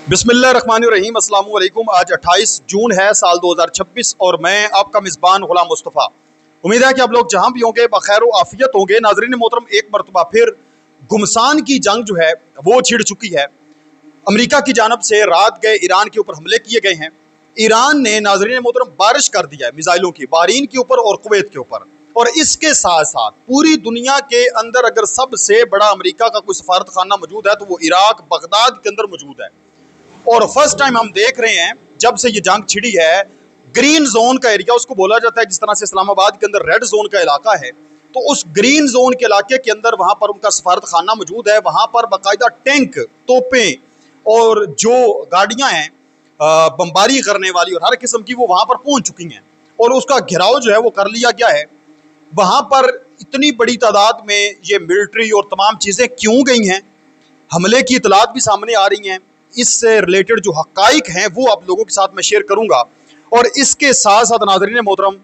बिस्मिल्लाहिर्रहमानिर्रहीम अस्सलाम वालेकुम। आज 28 जून है साल 2026 और मैं आपका मिज़बान गुलाम मुस्तफ़ा। उम्मीद है कि आप लोग जहां भी होंगे बखैर आफियत होंगे। नाज़रीन मोहतरम, एक मरतबा फिर घुमसान की जंग जो है वो छिड़ चुकी है। अमेरिका की जानब से रात गए ईरान के ऊपर हमले किए गए हैं। ईरान ने नाज़रीन मोहतरम बारिश कर दिया है मिसाइलों की बहरीन के ऊपर और कुवैत के ऊपर। और इसके साथ साथ पूरी दुनिया के अंदर अगर सबसे बड़ा अमेरिका का कोई सफारत खाना मौजूद है तो वो इराक बगदाद के अंदर मौजूद है। और फर्स्ट टाइम हम देख रहे हैं जब से ये जंग छिड़ी है, ग्रीन जोन का एरिया उसको बोला जाता है, जिस तरह से इस्लामाबाद के अंदर रेड जोन का इलाका है, तो उस ग्रीन जोन के इलाके के अंदर वहां पर उनका सफारत खाना मौजूद है। वहां पर बाकायदा टैंक, तोपें और जो गाड़ियां हैं बमबारी करने वाली और हर किस्म की, वो वहां पर पहुंच चुकी हैं और उसका घेराव जो है वो कर लिया गया है। वहां पर इतनी बड़ी तादाद में ये मिलिट्री और तमाम चीजें क्यों गई हैं, हमले की इतलात भी सामने आ रही हैं। इससे रिलेटेड जो हकाइक हैं वो आप लोगों के साथ मैं शेयर करूंगा। और इसके साथ साथ नाज़रीन मोहतरम,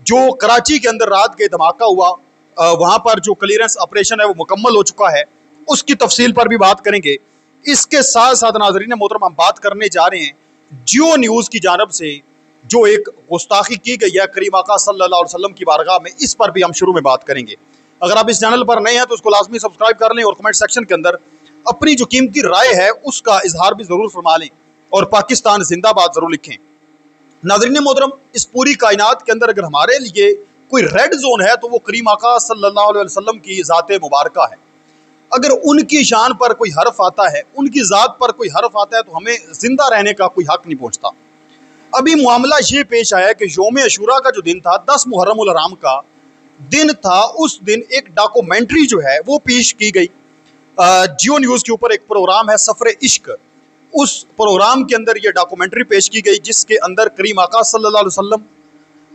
जो कराची के अंदर रात के धमाका हुआ, वहां पर जो क्लियरेंस ऑपरेशन है वो मुकम्मल हो चुका है, उसकी तफसील पर भी बात करेंगे। इसके साथ साथ नाज़रीन मोहतरम, हम बात करने जा रहे हैं जियो न्यूज़ की जानब से जो एक गुस्ताखी की गई है करीम आका सल्लल्लाहु अलैहि वसल्लम की बारगाह में, इस पर भी हम शुरू में बात करेंगे। अगर आप इस चैनल पर नए हैं तो उसको लाजमी सब्सक्राइब कर लें और कमेंट सेक्शन के अंदर अपनी जो कीमती राय है उसका इजहार भी जरूर फरमा लें और पाकिस्तान जिंदाबाद जरूर लिखें। नाज़रीन मोहतरम, इस पूरी कायनात के अंदर अगर हमारे लिए कोई रेड जोन है तो वो करीम आका सल्लल्लाहु अलैहि वसल्लम की ज़ात मुबारका है। अगर उनकी शान पर कोई हर्फ आता है, उनकी ज़ात पर कोई हर्फ आता है, तो हमें जिंदा रहने का कोई हक नहीं पहुंचता। अभी मामला ये पेश आया कि यौम अशूरा का जो दिन था, 10 मुहर्रम उल हराम का दिन था, उस दिन एक डॉक्यूमेंट्री जो है वो पेश की गई। जियो न्यूज़ के ऊपर एक प्रोग्राम है सफ़र इश्क, उस प्रोग्राम के अंदर ये डॉक्यूमेंट्री पेश की गई जिसके अंदर करीम आका सल्लल्लाहु अलैहि वसल्लम,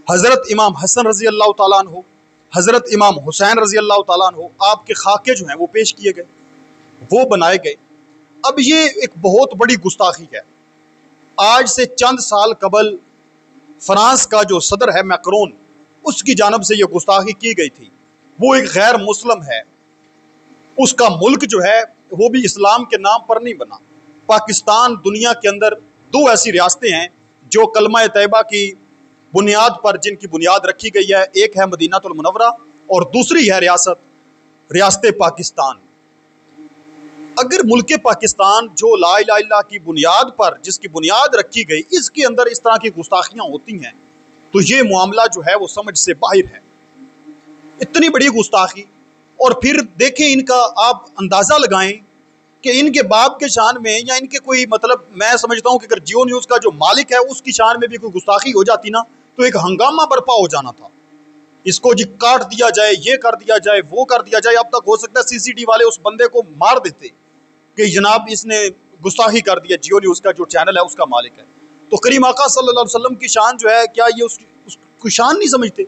हज़रत इमाम हसन रज़ी अल्लाह तआला अन्हु, हज़रत इमाम हुसैन रज़ी अल्लाह तआला अन्हु, आपके खाके जो हैं वो पेश किए गए, वो बनाए गए। अब ये एक बहुत बड़ी गुस्ताखी है। आज से चंद साल कबल फ्रांस का जो सदर है मैक्रोन, उसकी जानब से ये गुस्ताखी की गई थी। वो एक गैर मुस्लिम है, उसका मुल्क जो है वो भी इस्लाम के नाम पर नहीं बना। पाकिस्तान दुनिया के अंदर दो ऐसी रियासतें हैं जो कलमा तैयबा की बुनियाद पर, जिनकी बुनियाद रखी गई है, एक है मदीनातुल मुनव्वरा और दूसरी है रियासत पाकिस्तान। अगर मुल्क पाकिस्तान जो ला इलाहा इल्लल्लाह की बुनियाद पर, जिसकी बुनियाद रखी गई, इसके अंदर इस तरह की गुस्ताखियाँ होती हैं तो ये मामला जो है वो समझ से बाहर है। इतनी बड़ी गुस्ताखी। और फिर देखें, इनका आप अंदाज़ा लगाएं कि इनके बाप के शान में या इनके कोई, मतलब मैं समझता हूँ कि अगर जियो न्यूज़ का जो मालिक है उसकी शान में भी कोई गुस्ताखी हो जाती ना तो एक हंगामा बर्पा हो जाना था। इसको जी काट दिया जाए, ये कर दिया जाए, वो कर दिया जाए। अब तक हो सकता है सीसीटीवी वाले उस बंदे को मार देते कि जनाब इसने गुस्ताखी कर दिया। जियो न्यूज़ का जो चैनल है उसका मालिक है। तो करीम आका सल्लल्लाहु अलैहि वसल्लम की शान जो है, क्या ये उसकी शान नहीं समझते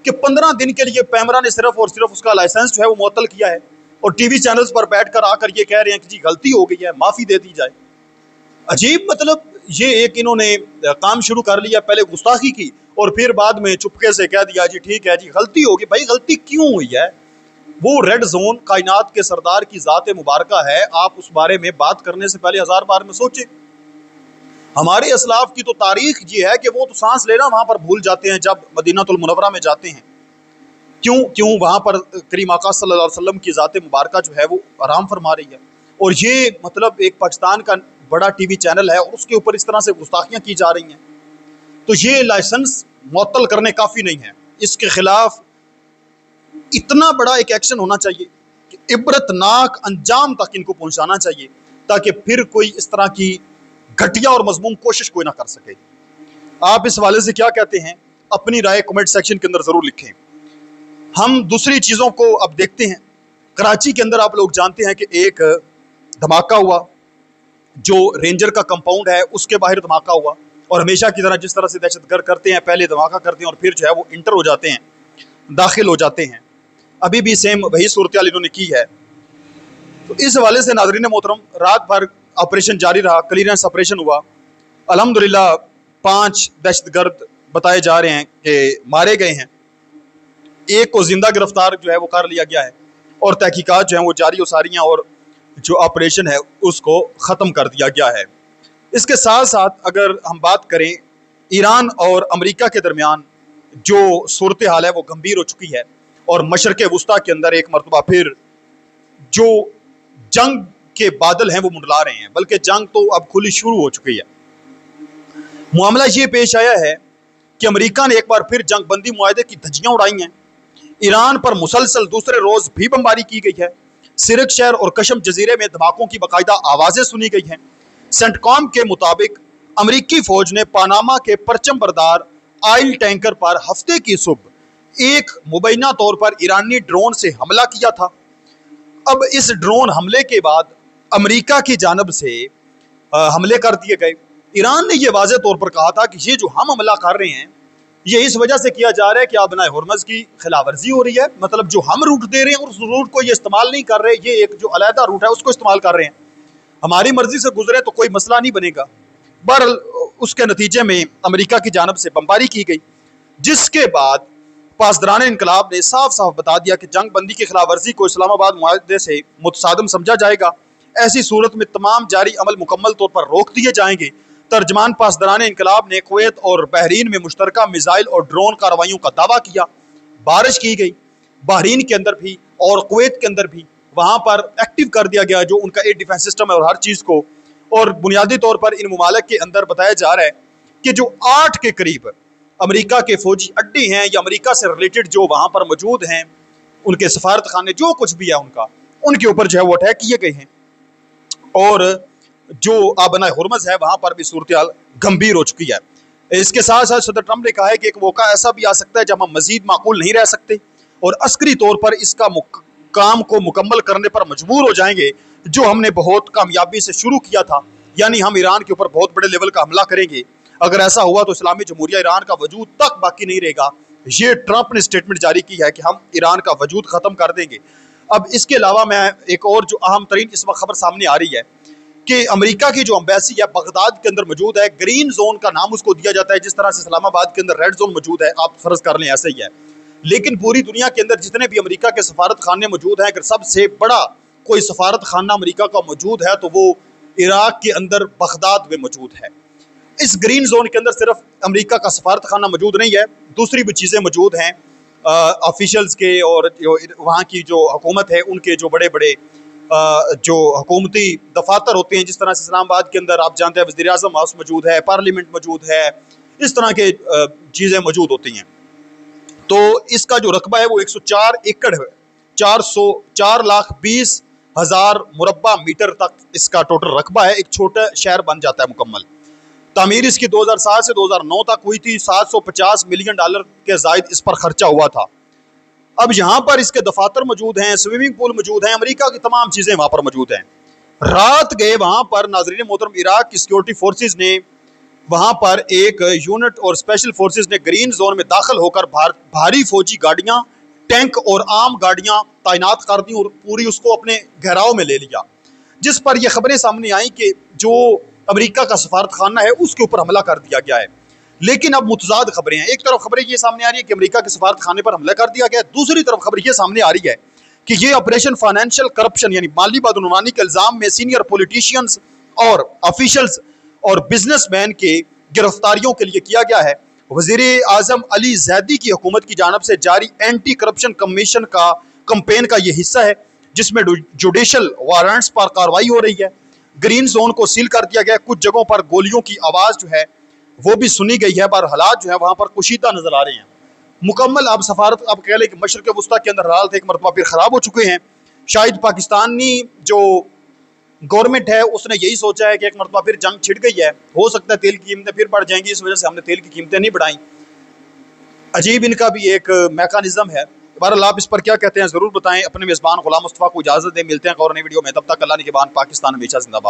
कि 15 दिन के लिए पैमरा ने सिर्फ और सिर्फ उसका लाइसेंस जो है वो मुअत्तल किया है और टीवी चैनल्स पर बैठकर आकर ये कह रहे हैं कि जी गलती हो गई है, माफ़ी दे दी जाए। अजीब, मतलब ये एक इन्होंने काम शुरू कर लिया, पहले गुस्ताखी की और फिर बाद में चुपके से कह दिया जी ठीक है जी गलती होगी। भाई गलती क्यों हुई है? वो रेड जोन कायनात के सरदार की ज़ात मुबारका है। आप उस बारे में बात करने से पहले 1000 बार में सोचें। हमारे असलाफ की तो तारीख ये है कि वो तो सांस लेना वहाँ पर भूल जाते हैं जब मदीनातुल मुनव्वरा में जाते हैं। क्यों वहाँ पर करीम आका सल्लल्लाहु अलैहि वसल्लम की ज़ात मुबारका जो है वो आराम फरमा रही है। और ये मतलब एक पाकिस्तान का बड़ा टीवी चैनल है और उसके ऊपर इस तरह से गुस्ताखियाँ की जा रही हैं, तो ये लाइसेंस मुअत्तल करने काफ़ी नहीं है। इसके खिलाफ इतना बड़ा एक एक्शन होना चाहिए कि इबरतनाक अंजाम तक इनको पहुँचाना चाहिए, ताकि फिर कोई इस तरह की घटिया और मजमूम कोशिश कोई ना कर सके। आप इस हवाले से क्या कहते हैं? अपनी राय कमेंट सेक्शन के अंदर ज़रूर लिखें। हम दूसरी चीज़ों को अब देखते हैं। कराची के अंदर आप लोग जानते हैं कि एक धमाका हुआ, जो रेंजर का कंपाउंड है उसके बाहर धमाका हुआ। और हमेशा की तरह जिस तरह से दहशतगर्द करते हैं, पहले धमाका करते हैं और फिर जो है वो इंटर हो जाते हैं, दाखिल हो जाते हैं। अभी भी सेम वही सूरत हाल इन्होंने की है। तो इस हवाले से नाज़रीन मोहतरम, रात भर ऑपरेशन जारी रहा, क्लियरेंस ऑपरेशन हुआ। अल्हम्दुलिल्लाह 5 दहशतगर्द बताए जा रहे हैं कि मारे गए हैं। एक को जिंदा गिरफ्तार जो है वो कर लिया गया है और तहकीकात जो है वो जारी हो सारी हैं और जो ऑपरेशन है उसको ख़त्म कर दिया गया है। इसके साथ साथ अगर हम बात करें ईरान और अमेरिका के दरमियान जो सूरत हाल है वो गंभीर हो चुकी है और मशरक़ वुस्ता के अंदर एक मरतबा फिर जो जंग के बादल हैं वो मुंडला रहे हैं, बल्कि जंग तो अब खुली शुरू हो चुकी है। मामला ये पेश आया है कि अमेरिका ने एक बार फिर जंग बंदी मुआहदे की धज्जियां उड़ाई हैं। ईरान पर मुसलसल दूसरे रोज भी बमबारी की गई है। सिरक शहर और कशम जजीरे में धमाकों की बाकायदा आवाजें सुनी गई हैं। सेंटकॉम के मुताबिक अमेरिकी फौज ने पानामा के परचम बरदार ऑयल टैंकर पर हफ्ते की सुबह एक मुबैना तौर पर ईरानी ड्रोन से हमला किया था। अब इस ड्रोन हमले के बाद अमेरिका की जानब से हमले कर दिए गए। ईरान ने यह वाज़ेह तौर पर कहा था कि ये जो हम हमला कर रहे हैं ये इस वजह से किया जा रहा है कि आबनाए हुर्मुज़ की खिलाफवर्जी हो रही है, मतलब जो हम रूट दे रहे हैं उस रूट को ये इस्तेमाल नहीं कर रहे, ये एक जो अलहदा रूट है उसको इस्तेमाल कर रहे हैं। हमारी मर्जी से गुजरे तो कोई मसला नहीं बनेगा। बहरहाल उसके नतीजे में अमेरिका की जानब से बमबारी की गई, जिसके बाद पासदारान इनकलाब ने साफ साफ बता दिया कि जंग बंदी की खिलाफ वर्जी को इस्लामाबाद मुआहदे से मुतसादम समझा जाएगा। ऐसी सूरत में तमाम जारी अमल मुकम्मल तौर पर रोक दिए जाएंगे। तर्जमान पासदारान इनकलाब ने कुवैत और बहरीन में मुश्तरका मिसाइल और ड्रोन कार्रवाइयों का दावा किया। बारिश की गई बहरीन के अंदर भी और कुवैत के अंदर भी, वहाँ पर एक्टिव कर दिया गया जो उनका एयर डिफेंस सिस्टम है और हर चीज़ को। और बुनियादी तौर पर इन ममालिक के अंदर बताया जा रहा है कि जो 8 के करीब अमेरिका के फौजी अड्डे हैं या अमेरिका से रिलेटेड जो वहाँ पर मौजूद हैं, उनके सफारत खाने जो कुछ भी है उनका, उनके ऊपर जो है वो अटैक किए गए हैं। और जो आबनाए हुर्मुज़ है वहाँ पर भी सूरत हाल गंभीर हो चुकी है। इसके साथ साथ सदर ट्रंप ने कहा है कि एक मौका ऐसा भी आ सकता है जब हम मजीद माकूल नहीं रह सकते और अस्करी तौर पर इसका काम को मुकम्मल करने पर मजबूर हो जाएंगे जो हमने बहुत कामयाबी से शुरू किया था, यानी हम ईरान के ऊपर बहुत बड़े लेवल का हमला करेंगे। अगर ऐसा हुआ तो इस्लामी जमहूरिया ईरान का वजूद तक बाकी नहीं रहेगा। ये ट्रंप ने स्टेटमेंट जारी की है कि हम ईरान का वजूद ख़त्म कर देंगे। अब इसके अलावा मैं एक और जो अहम तरीन इस वक्त खबर सामने आ रही है कि अमेरिका की जो अम्बेसी है बगदाद के अंदर मौजूद है, ग्रीन जोन का नाम उसको दिया जाता है, जिस तरह से इस्लामाबाद के अंदर रेड जोन मौजूद है, आप फर्ज कर लें ऐसा ही है। लेकिन पूरी दुनिया के अंदर जितने भी अमेरिका के सफारत खाने मौजूद हैं, अगर सबसे बड़ा कोई सफारत खाना अमेरिका का मौजूद है तो वो इराक के अंदर बगदाद में मौजूद है। इस ग्रीन जोन के अंदर सिर्फ अमेरिका का सफारत खाना मौजूद नहीं है, दूसरी भी चीज़ें मौजूद हैं ऑफिशियल्स के और जो वहाँ की जो हुकूमत है उनके जो बड़े बड़े जो हुकूमती दफातर होते हैं, जिस तरह से इस्लामाबाद के अंदर आप जानते हैं वज़ीर आज़म हाउस मौजूद है, पार्लियामेंट मौजूद है, इस तरह के चीज़ें मौजूद होती हैं। तो इसका जो रकबा है वो 104 एकड़ है, 4,20,000 मुरब्बा मीटर तक इसका टोटल रकबा है। एक छोटा शहर बन जाता है मुकम्मल। तामीर इसकी 2007 से 2009 तक हुई थी। $750 मिलियन के ज़ायद इस पर खर्चा हुआ था। अब यहाँ पर इसके दफातर मौजूद हैं, स्विमिंग पूल मौजूद हैं, अमेरिका की तमाम चीज़ें वहाँ पर मौजूद हैं। रात गए वहाँ पर नाज़रीन मोहतरम, इराक की सिक्योरिटी फोर्सेज ने वहाँ पर एक यूनिट और स्पेशल फोर्सेज ने ग्रीन जोन में दाखिल होकर भारी फौजी गाड़ियाँ, टैंक और आम गाड़ियाँ तैनात कर दी और पूरी उसको अपने घेराव में ले लिया, जिस पर यह खबरें सामने आई कि जो अमेरिका का सफारत खाना है उसके ऊपर हमला कर दिया गया है। लेकिन अब मुतजाद खबरें हैं। एक तरफ खबरें ये सामने आ रही है कि अमेरिका के सफारत खाने पर हमला कर दिया गया, दूसरी तरफ खबर ये सामने आ रही है कि ये ऑपरेशन फाइनेंशियल करप्शन यानी माली बदनुमानी के इल्ज़ाम में सीनियर पॉलिटिशियंस और ऑफिशियल्स और बिजनेसमैन के गिरफ्तारियों के लिए किया गया है। वज़ीर आज़म अली ज़ैदी की हुकूमत की जानब से जारी एंटी करप्शन कमीशन का कंपेन का ये हिस्सा है, जिसमें जुडिशल वारंट्स पर कार्रवाई हो रही है। ग्रीन जोन को सील कर दिया गया। कुछ जगहों पर गोलियों की आवाज़ जो है वो भी सुनी गई है, पर हालात जो है वहाँ पर कुशीदा नजर आ रहे हैं। मुकम्मल अब सफारत, अब कह लें कि मशरक़ वुस्ता के अंदर हालात एक मरतबा फिर ख़राब हो चुके हैं। शायद पाकिस्तानी जो गवर्नमेंट है उसने यही सोचा है कि एक मरतबा फिर जंग छिड़ गई है, हो सकता है तेल की कीमतें फिर बढ़ जाएंगी, इस वजह से हमने तेल की कीमतें नहीं बढ़ाई। अजीब इनका भी एक मैकानिज़म है। बहरहाल आप इस पर क्या कहते हैं ज़रूर बताएं। अपने मेज़बान गुलाम मुस्तफ़ा को इजाज़त दें, मिलते हैं एक और नई वीडियो में। तब तक अल्लाह निगहबान। पाकिस्तान हमेशा जिंदाबाद।